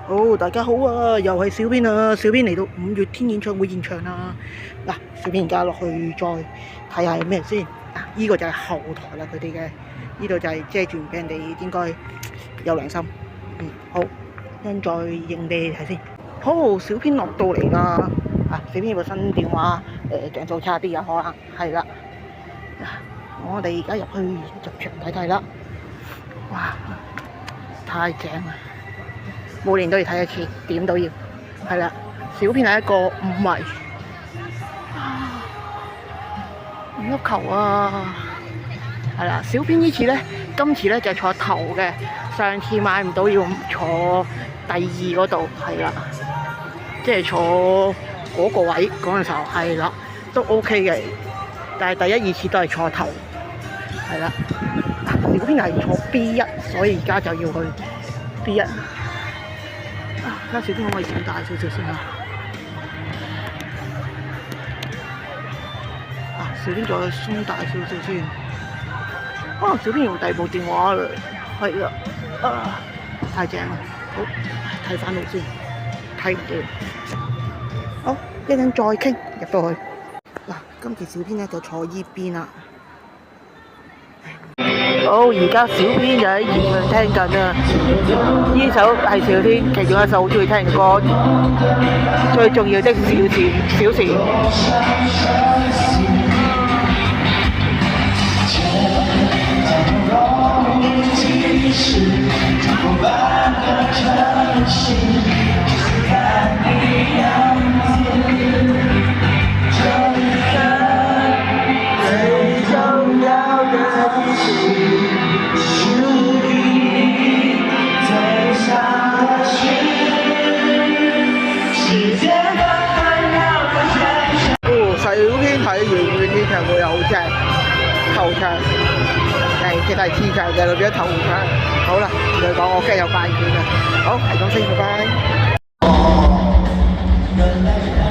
好，大家好啊，又係小編啊！小編嚟到五月天演唱會現場啦。嗱，小編而家落去再睇下係咩先。嗱，依個就係後台啦，佢哋嘅呢度就係遮住，唔俾人哋應該有良心。好，陣再影俾你睇先。好，小編落到嚟啦。小編部新電話像素差啲啊，可能係啦。我哋而家入場睇睇啦。哇，太正啦！每年都要睇一次，點都要。係啦，小編係一個五迷五粒球啊！係啦，小編呢次咧，今次咧就坐頭嘅，上次買唔到要坐第二嗰度，係啦，即係坐嗰個位嗰陣時候，係啦，都 OK 嘅。但係第一二次都係坐頭，係啦。小編係坐 B1，所以而家就要去 B1。睇下小編可唔可以轉大少少先啊！小編再鬆大少少先。小編用第二部電話嚟，係啦，太正啦！好，睇翻路先，睇唔到。好，一陣再傾，入到去。今次小編咧就坐依邊啦。好，而家小編就喺現場聽緊啊！呢首係小編其中一首好中意聽嘅歌，最重要的小事。會有好正頭場，其實係次場嘅，變咗頭場。好啦，唔再講，我今日有拜見啦。好，係咁先，拜拜。